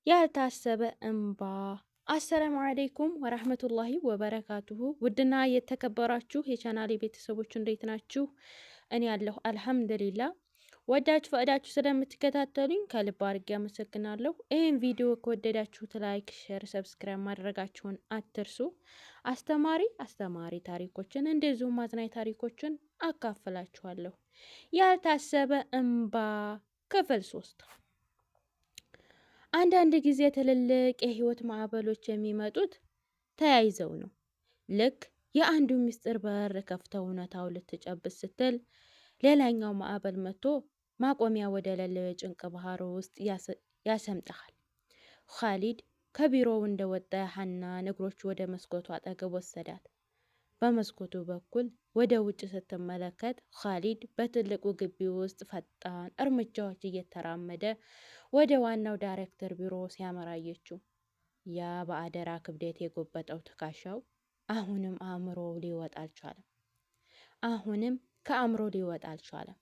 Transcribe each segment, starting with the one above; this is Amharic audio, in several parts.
ያልታሰበ እንባ። አሰላሙ አለይኩም ወራህመቱላሂ ወበረካቱሁ። ውድና የተከበራችሁ የቻናሌ ቤተሰቦች እንዴት ናችሁ? እኔ ያለሁ አልሐምዱሊላ። ወዳችሁ ፈቅዳችሁ ስለምትከታተሉኝ ከልብ አድርጌ አመሰግናለሁ። ይህን ቪዲዮ ከወደዳችሁት ላይክ፣ ሼር፣ ሰብስክራይብ ማድረጋችሁን አትርሱ። አስተማሪ ታሪኮችን እንደዚሁም አዝናኝ ታሪኮችን አካፍላችኋለሁ። ያልታሰበ እንባ ክፍል 3። አንዳንድ ጊዜ ትልልቅ የህይወት ማዕበሎች የሚመጡት ተያይዘው ነው። ልክ የአንዱ ምስጢር በር ከፍተው እውነታው ልትጨብጥ ስትል ሌላኛው ማዕበል መጥቶ ማቆሚያ ወደ ሌለው የጭንቅ ባህር ውስጥ ያሰምጠሃል። ኻሊድ ከቢሮው እንደወጣ ሀናን እግሮች ወደ መስኮቱ አጠገብ ወሰዳት። በመስኮቱ በኩል ወደ ውጭ ስትመለከት ኻሊድ በትልቁ ግቢ ውስጥ ፈጣን እርምጃዎች እየተራመደ ወደ ዋናው ዳይሬክተር ቢሮ ሲያመራ አየችው። ያ በአደራ ክብደት የጎበጠው ትከሻው አሁንም ከአእምሮ ሊወጣ አልቻለም።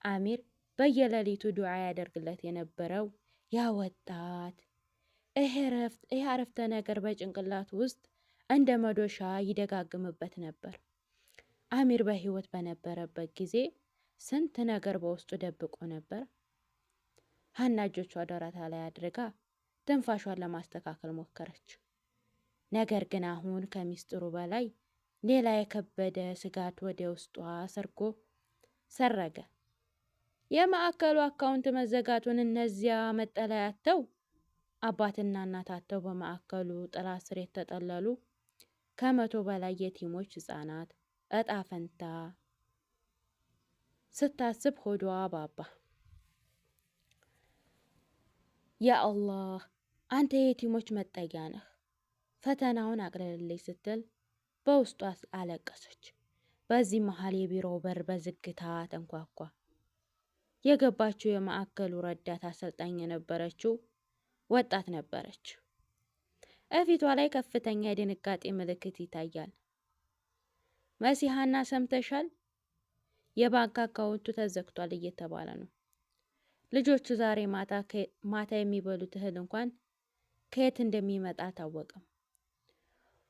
አሚር በየሌሊቱ ዱዓ ያደርግለት የነበረው ያ ወጣት ይህ አረፍተ ነገር በጭንቅላት ውስጥ እንደ መዶሻ ይደጋግምበት ነበር። አሚር በህይወት በነበረበት ጊዜ ስንት ነገር በውስጡ ደብቆ ነበር። ሀና እጆቿ ደረቷ ላይ አድርጋ ትንፋሿን ለማስተካከል ሞከረች። ነገር ግን አሁን ከሚስጥሩ በላይ ሌላ የከበደ ስጋት ወደ ውስጧ ሰረገ። የማዕከሉ አካውንት መዘጋቱን እነዚያ መጠለያ አጥተው አባትና እናት አጥተው በማዕከሉ ጥላ ስር የተጠለሉ 100 በላይ የቲሞች ህጻናት እጣ ፈንታ ስታስብ ሆዷ ባባ። ያ አላህ አንተ የቲሞች መጠጊያ ነህ፣ ፈተናውን አቅልልልኝ ስትል በውስጧ አለቀሰች። በዚህ መሀል የቢሮው በር በዝግታ ተንኳኳ። የገባችው የማዕከሉ ረዳት አሰልጣኝ የነበረችው ወጣት ነበረች። እፊቷ ላይ ከፍተኛ የድንጋጤ ምልክት ይታያል። መሲሃና ሰምተሻል? የባንክ አካውንቱ ተዘግቷል እየተባለ ነው። ልጆቹ ዛሬ ማታ የሚበሉት እህል እንኳን ከየት እንደሚመጣ አልታወቀም።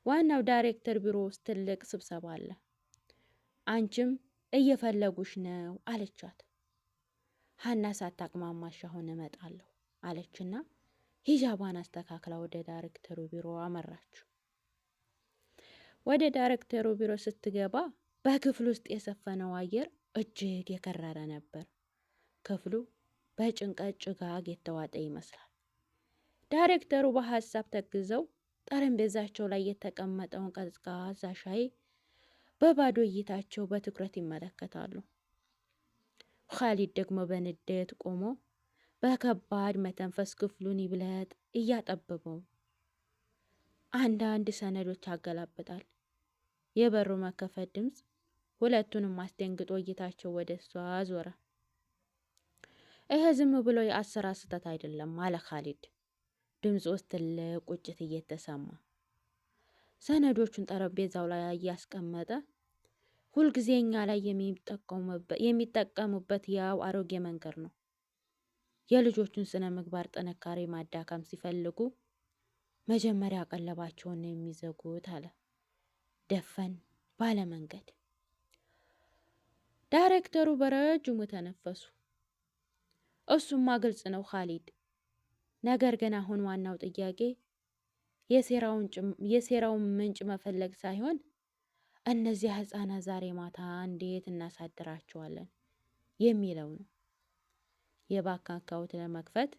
ዋናው ዳይሬክተር ቢሮ ውስጥ ትልቅ ስብሰባ አለ። አንቺም እየፈለጉሽ ነው አለቻት። ሀና ሳታቅማማሽ አሁን እመጣለሁ አለችና ሂጃቧን አስተካክላ ወደ ዳይሬክተሩ ቢሮ አመራች። ወደ ዳይሬክተሩ ቢሮ ስትገባ በክፍሉ ውስጥ የሰፈነው አየር እጅግ የከረረ ነበር። ክፍሉ በጭንቀት ጭጋግ የተዋጠ ይመስላል። ዳይሬክተሩ በሀሳብ ተግዘው ጠረጴዛቸው ላይ የተቀመጠውን ቀዝቃዛ ሻይ በባዶ እይታቸው በትኩረት ይመለከታሉ። ኻሊድ ደግሞ በንዴት ቆሞ በከባድ መተንፈስ ክፍሉን ይብለጥ እያጠበበው አንዳንድ ሰነዶች ያገላብጣል። የበሩ መከፈት ድምፅ ሁለቱንም አስደንግጦ እይታቸው ወደ እሷ ዞረ። ይሄ ዝም ብሎ የአሰራር ስህተት አይደለም አለ ኻሊድ፣ ድምፅ ውስጥ ትልቅ ቁጭት እየተሰማ። ሰነዶቹን ጠረጴዛው ላይ እያስቀመጠ ሁልጊዜ እኛ ላይ የሚጠቀሙበት ያው አሮጌ መንገድ ነው። የልጆቹን ስነ ምግባር ጥንካሬ ማዳከም ሲፈልጉ መጀመሪያ ቀለባቸውን ነው የሚዘጉት አለ ደፈን ባለ መንገድ። ዳይሬክተሩ በረጅሙ ተነፈሱ። እሱማ ግልጽ ነው ኻሊድ፣ ነገር ግን አሁን ዋናው ጥያቄ የሴራውን ምንጭ መፈለግ ሳይሆን እነዚያ ህፃናት ዛሬ ማታ እንዴት እናሳድራቸዋለን የሚለው ነው። የባንክ አካውንት ለመክፈት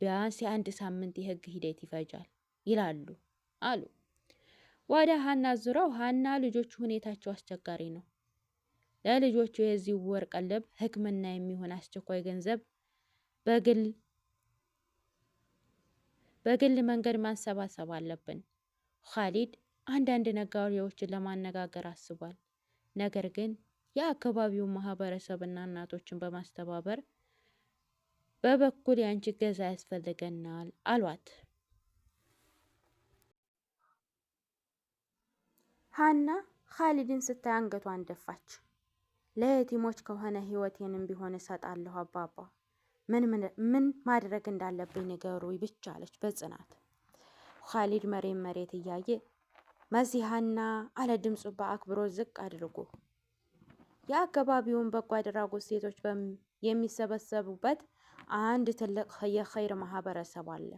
ቢያንስ የ1 ሳምንት የህግ ሂደት ይፈጃል ይላሉ አሉ። ወደ ሀና ዙረው ሀና ልጆቹ ሁኔታቸው አስቸጋሪ ነው። ለልጆቹ የዚህ ወር ቀለብ ሕክምና የሚሆን አስቸኳይ ገንዘብ በግል መንገድ ማሰባሰብ አለብን። ኻሊድ አንዳንድ ነጋዴዎችን ለማነጋገር አስቧል። ነገር ግን የአካባቢውን ማህበረሰብና እናቶችን በማስተባበር በበኩል ያንቺ ገዛ ያስፈልገናል አሏት። ሀና ኻሊድን ስታይ አንገቷን ደፋች። ለየቲሞች ከሆነ ህይወቴንም ቢሆን እሰጣለሁ አባባ፣ ምን ማድረግ እንዳለብኝ ንገሩኝ ብቻ አለች በጽናት። ኻሊድ መሬት እያየ መሲሐና አለ ድምፁ በአክብሮት ዝቅ አድርጎ። የአካባቢውን በጎ አድራጎት ሴቶች የሚሰበሰቡበት አንድ ትልቅ የኸይር ማህበረሰብ አለ።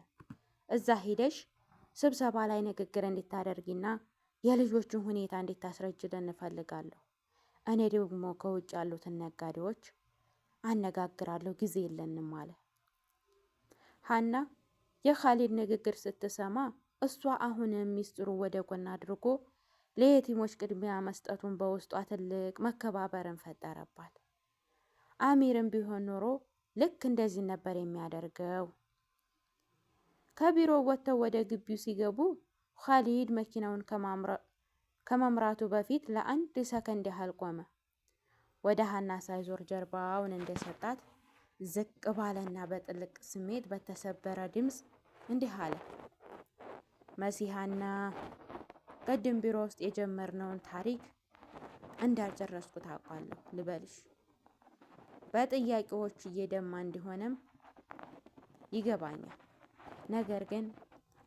እዛ ሂደሽ ስብሰባ ላይ ንግግር እንድታደርጊና የልጆቹን ሁኔታ እንድታስረጅልን እንፈልጋለሁ። እኔ ደግሞ ከውጭ ያሉትን ነጋዴዎች አነጋግራለሁ፣ ጊዜ የለንም አለ። ሀና የኻሊድ ንግግር ስትሰማ እሷ አሁንም ሚስጥሩ ወደ ጎን አድርጎ ለየቲሞች ቅድሚያ መስጠቱን በውስጧ ትልቅ መከባበርን ፈጠረባት። አሚርም ቢሆን ኖሮ ልክ እንደዚህ ነበር የሚያደርገው። ከቢሮ ወጥተው ወደ ግቢው ሲገቡ ኻሊድ መኪናውን ከመምራቱ በፊት ለአንድ ሰከንድ ያህል ቆመ። ወደ ሀና ሳይዞር ጀርባውን እንደሰጣት ዝቅ ባለና በጥልቅ ስሜት በተሰበረ ድምፅ እንዲህ አለ። መሲሐና ቅድም ቢሮ ውስጥ የጀመርነውን ታሪክ እንዳልጨረስኩ ታውቃለሁ ልበልሽ። በጥያቄዎች እየደማ እንዲሆንም ይገባኛል። ነገር ግን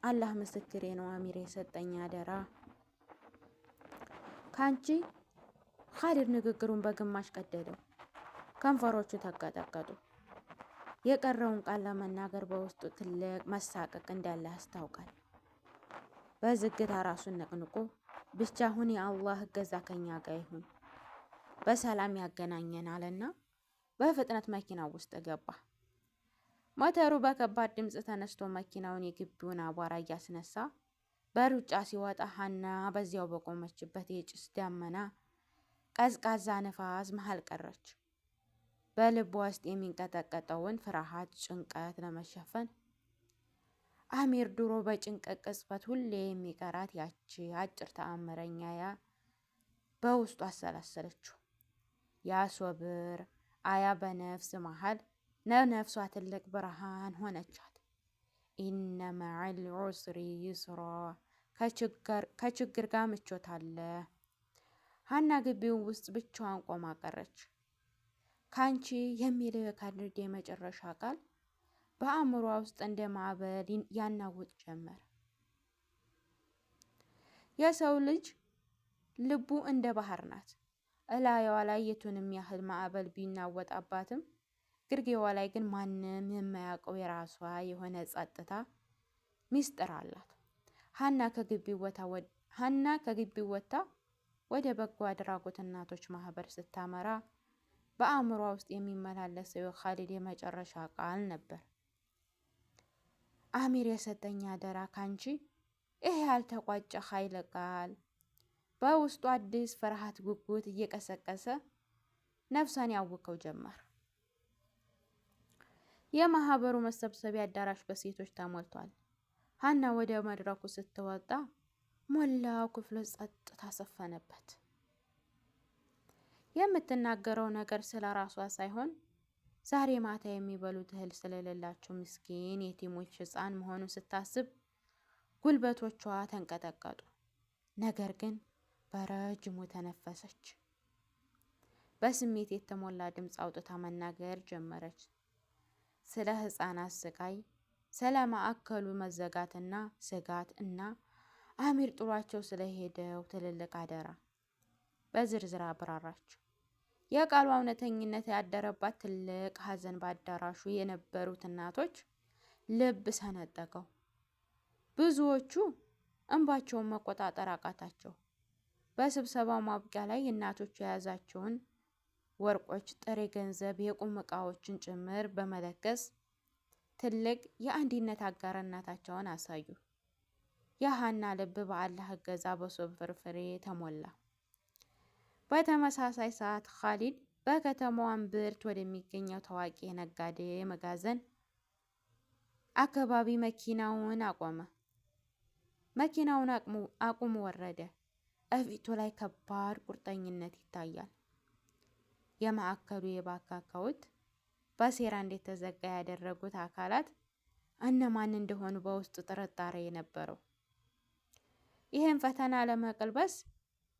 አላህ ምስክሬ ነው፣ አሚር የሰጠኝ አደራ ካንቺ። ኻሊድ ንግግሩን በግማሽ ቀደደው። ከንፈሮቹ ተቀጠቀጡ። የቀረውን ቃል ለመናገር በውስጡ ትልቅ መሳቀቅ እንዳለ ያስታውቃል። በዝግታ ራሱን ነቅንቆ ብቻ አሁን የአላህ እገዛ ከኛ ጋር ይሁን፣ በሰላም ያገናኘን አለና በፍጥነት መኪናው ውስጥ ገባ። ሞተሩ በከባድ ድምፅ ተነስቶ መኪናውን የግቢውን አቧራ እያስነሳ በሩጫ ሲወጣ ሀና በዚያው በቆመችበት የጭስ ደመና ቀዝቃዛ ንፋስ መሃል ቀረች። በልቧ ውስጥ የሚንቀጠቀጠውን ፍርሃት፣ ጭንቀት ለመሸፈን አሚር ድሮ በጭንቀት ቅጽበት ሁሌ የሚቀራት ያቺ አጭር ተአምረኛ በውስጡ አሰላሰለችው። ያ ሶብር አያ በነፍስ መሃል ለነፍሷ ትልቅ ብርሃን ሆነቻት። ኢነ መዐል ዑስሪ ዩስራ፣ ከችግር ጋር ምቾት አለ። ሀና ግቢውን ውስጥ ብቻዋን ቆማ ቀረች። ካንቺ የሚለው የካሊድ የመጨረሻ ቃል በአእምሯ ውስጥ እንደ ማዕበል ያናውጥ ጀመር። የሰው ልጅ ልቡ እንደ ባህር ናት። እላዩዋ ላይ የቱንም ያህል ማዕበል ቢናወጣባትም ግርጌዋ ላይ ግን ማንም የማያውቀው የራሷ የሆነ ጸጥታ ሚስጥር አላት። ሀና ከግቢው ወጥታ ወደ በጎ አድራጎት እናቶች ማህበር ስታመራ በአእምሯ ውስጥ የሚመላለሰው የኻሊድ የመጨረሻ ቃል ነበር። አሚር የሰጠኝ አደራ ካንቺ። ይሄ ያልተቋጨ ኃይለ ቃል በውስጡ አዲስ ፍርሃት፣ ጉጉት እየቀሰቀሰ ነፍሷን ያውከው ጀመር። የማህበሩ መሰብሰቢያ አዳራሽ በሴቶች ተሞልቷል። ሀና ወደ መድረኩ ስትወጣ ሞላው ክፍሉ ጸጥታ ሰፈነበት። የምትናገረው ነገር ስለ ራሷ ሳይሆን ዛሬ ማታ የሚበሉት እህል ስለሌላቸው ምስኪን የቲሞች ሕፃን መሆኑን ስታስብ ጉልበቶቿ ተንቀጠቀጡ። ነገር ግን በረጅሙ ተነፈሰች። በስሜት የተሞላ ድምፅ አውጥታ መናገር ጀመረች። ስለ ሕፃናት ስቃይ፣ ስለ ማዕከሉ መዘጋትና ስጋት እና አሚር ጥሏቸው ስለሄደው ትልልቅ አደራ በዝርዝር አብራራች። የቃሉ እውነተኝነት ያደረባት ትልቅ ሐዘን በአዳራሹ የነበሩት እናቶች ልብ ሰነጠቀው። ብዙዎቹ እንባቸውን መቆጣጠር አቃታቸው። በስብሰባው ማብቂያ ላይ እናቶቹ የያዛቸውን ወርቆች፣ ጥሬ ገንዘብ፣ የቁም ዕቃዎችን ጭምር በመለገስ ትልቅ የአንድነት አጋርነታቸውን አሳዩ። የሀና ልብ በአላህ እገዛ በሶብር ፍሬ ተሞላ። በተመሳሳይ ሰዓት ኻሊድ በከተማዋ እምብርት ወደሚገኘው ታዋቂ የነጋዴ መጋዘን አካባቢ መኪናውን አቆመ። መኪናውን አቁሞ ወረደ። እፊቱ ላይ ከባድ ቁርጠኝነት ይታያል። የማዕከሉ የባንክ አካውንት በሴራ እንደተዘጋ ያደረጉት አካላት እነማን እንደሆኑ በውስጡ ጥርጣሬ የነበረው። ይህን ፈተና ለመቀልበስ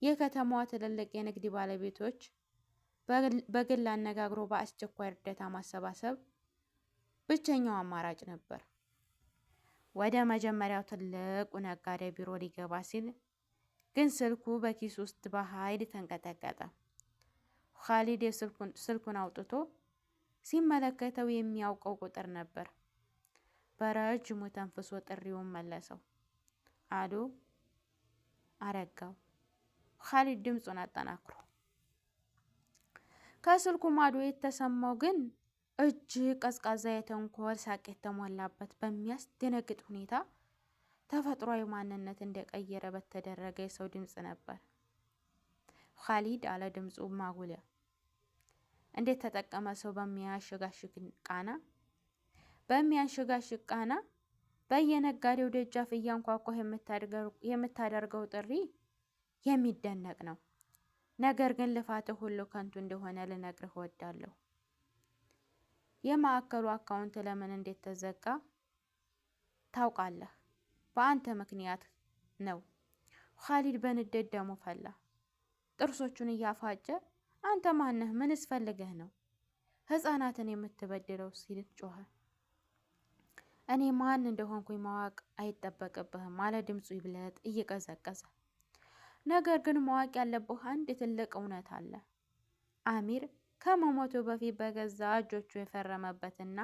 የከተማዋ ትልልቅ የንግድ ባለቤቶች በግል አነጋግሮ በአስቸኳይ እርዳታ ማሰባሰብ ብቸኛው አማራጭ ነበር። ወደ መጀመሪያው ትልቁ ነጋዴ ቢሮ ሊገባ ሲል ግን ስልኩ በኪስ ውስጥ በኃይል ተንቀጠቀጠ። ኻሊድ ስልኩን አውጥቶ ሲመለከተው የሚያውቀው ቁጥር ነበር። በረጅሙ ተንፍሶ ጥሪውን መለሰው። አሎ አረጋው። ኻሊድ ድምፁን አጠናክሮ። ከስልኩ ማዶ የተሰማው ግን እጅግ ቀዝቃዛ የተንኮል ሳቅ የተሞላበት በሚያስደነግጥ ሁኔታ ተፈጥሯዊ ማንነት እንደቀየረ በተደረገ የሰው ድምፅ ነበር። ኻሊድ አለ ድምፁ ማጉሊያ። እንዴት ተጠቀመ ሰው በሚያንሸጋሽግ ቃና በየነጋዴው ደጃፍ እያንኳኳህ የምታደርገው ጥሪ የሚደነቅ ነው። ነገር ግን ልፋትህ ሁሉ ከንቱ እንደሆነ ልነግርህ እወዳለሁ። የማዕከሉ አካውንት ለምን እንዴት ተዘጋ ታውቃለህ? በአንተ ምክንያት ነው። ኻሊድ በንዴት ደሙ ፈላ። ጥርሶቹን እያፋጨ አንተ ማነህ? ምንስ ፈልገህ ነው ህፃናትን የምትበድለው? ሲል ጮኸ። እኔ ማን እንደሆንኩኝ ማወቅ አይጠበቅብህም አለ ድምፁ ይብለጥ እየቀዘቀዘ። ነገር ግን ማወቅ ያለብህ አንድ ትልቅ እውነት አለ። አሚር ከመሞቱ በፊት በገዛ እጆቹ የፈረመበትና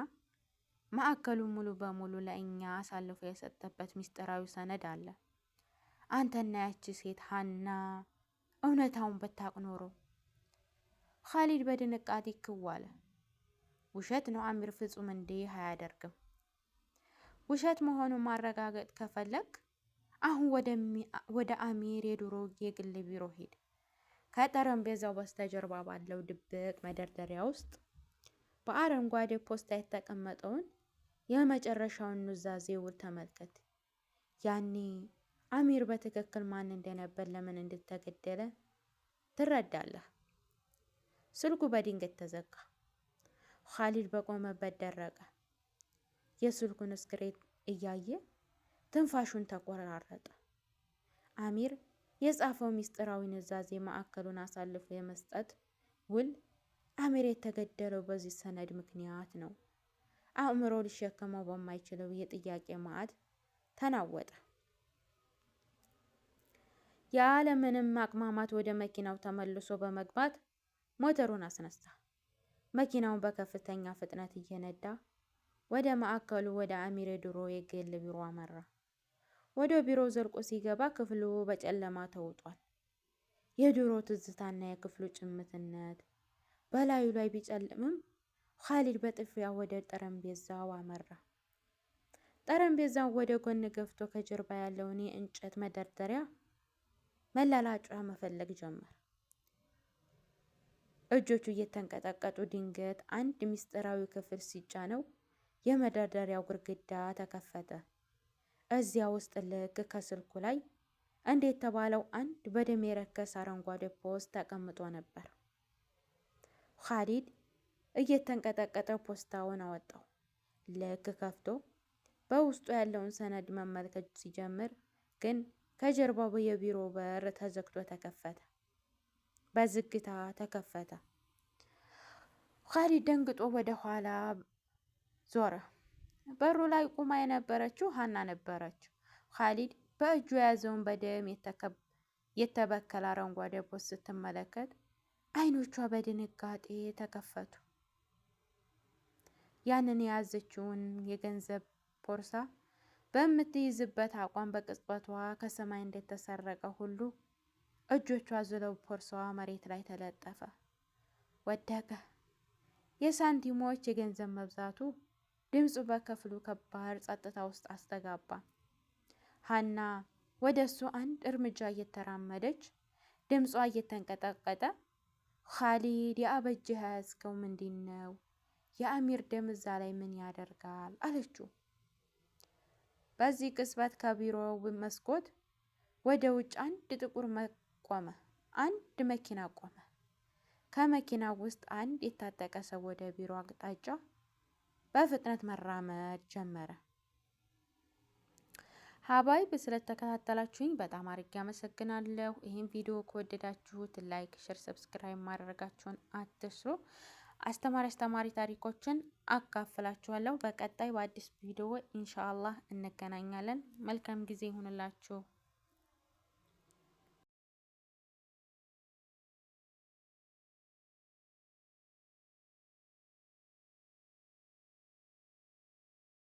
ማዕከሉን ሙሉ በሙሉ ለእኛ አሳልፎ የሰጠበት ሚስጥራዊ ሰነድ አለ። አንተና ያቺ ሴት ሀና እውነታውን ብታውቅ ኖሮ። ኻሊድ በድንጋጤ ክው አለ። ውሸት ነው አሚር ፍጹም እንዲህ አያደርግም። ውሸት መሆኑን ማረጋገጥ ከፈለግ አሁን ወደ አሚር የድሮ የግል ቢሮ ሄድ። ከጠረጴዛው በስተጀርባ ባለው ድብቅ መደርደሪያ ውስጥ በአረንጓዴ ፖስታ የተቀመጠውን የመጨረሻውን ኑዛዜ ውል ተመልከት። ያኔ አሚር በትክክል ማን እንደነበር፣ ለምን እንደተገደለ ትረዳለህ። ስልኩ በድንገት ተዘጋ። ኻሊድ በቆመበት ደረቀ። የስልኩን ስክሪን እያየ ትንፋሹን ተቆራረጠ። አሚር የጻፈው ሚስጥራዊ ኑዛዜ ማዕከሉን አሳልፎ የመስጠት ውል። አሚር የተገደለው በዚህ ሰነድ ምክንያት ነው። አእምሮ ሊሸከመው በማይችለው የጥያቄ ማዕት ተናወጠ። ያለምንም ማቅማማት ወደ መኪናው ተመልሶ በመግባት ሞተሩን አስነሳ። መኪናውን በከፍተኛ ፍጥነት እየነዳ ወደ ማዕከሉ ወደ አሚር የድሮ የግል ቢሮ አመራ። ወደ ቢሮው ዘልቆ ሲገባ ክፍሉ በጨለማ ተውጧል። የድሮ ትዝታና የክፍሉ ጭምትነት በላዩ ላይ ቢጨልምም ኻሊድ በጥፊያ ወደ ጠረጴዛው አመራ። ጠረጴዛው ወደ ጎን ገፍቶ ከጀርባ ያለውን የእንጨት መደርደሪያ መላላጫ መፈለግ ጀመር። እጆቹ እየተንቀጠቀጡ ድንገት አንድ ምስጢራዊ ክፍል ሲጫነው የመደርደሪያው ግድግዳ ተከፈተ። እዚያ ውስጥ ልክ ከስልኩ ላይ እንዴት ተባለው አንድ በደም የረከሰ አረንጓዴ ፖስት ተቀምጦ ነበር። ኻሊድ እየተንቀጠቀጠ ፖስታውን አወጣው። ልክ ከፍቶ በውስጡ ያለውን ሰነድ መመልከት ሲጀምር ግን ከጀርባው የቢሮ በር ተዘግቶ ተከፈተ። በዝግታ ተከፈተ። ኻሊድ ደንግጦ ወደ ኋላ ዞረ። በሩ ላይ ቁማ የነበረችው ሀና ነበረች። ኻሊድ በእጁ የያዘውን በደም የተበከለ አረንጓዴ ፖስት ስትመለከት አይኖቿ በድንጋጤ ተከፈቱ። ያንን የያዘችውን የገንዘብ ቦርሳ በምትይዝበት አቋም በቅጽበቷ ከሰማይ እንደተሰረቀ ሁሉ እጆቿ ዝለው ቦርሳዋ መሬት ላይ ተለጠፈ፣ ወደቀ። የሳንቲሞች የገንዘብ መብዛቱ ድምፁ በክፍሉ ከባድ ጸጥታ ውስጥ አስተጋባ። ሀና ወደ እሱ አንድ እርምጃ እየተራመደች ድምጿ እየተንቀጠቀጠ ኻሊድ የአበጅህ ያዝከው ምንድን ነው? የአሚር ደም እዛ ላይ ምን ያደርጋል? አለችው። በዚህ ቅጽበት ከቢሮው መስኮት ወደ ውጭ አንድ ጥቁር አንድ መኪና ቆመ። ከመኪናው ውስጥ አንድ የታጠቀ ሰው ወደ ቢሮ አቅጣጫ በፍጥነት መራመድ ጀመረ። ሀባይብ ስለተከታተላችሁኝ በጣም አድርጌ አመሰግናለሁ። ይህን ቪዲዮ ከወደዳችሁት ላይክ፣ ሼር፣ ሰብስክራይብ ማድረጋችሁን አትርሱ። አስተማሪ ታሪኮችን አካፍላችኋለሁ። በቀጣይ በአዲስ ቪዲዮ ኢንሻአላህ እንገናኛለን። መልካም ጊዜ ይሁንላችሁ።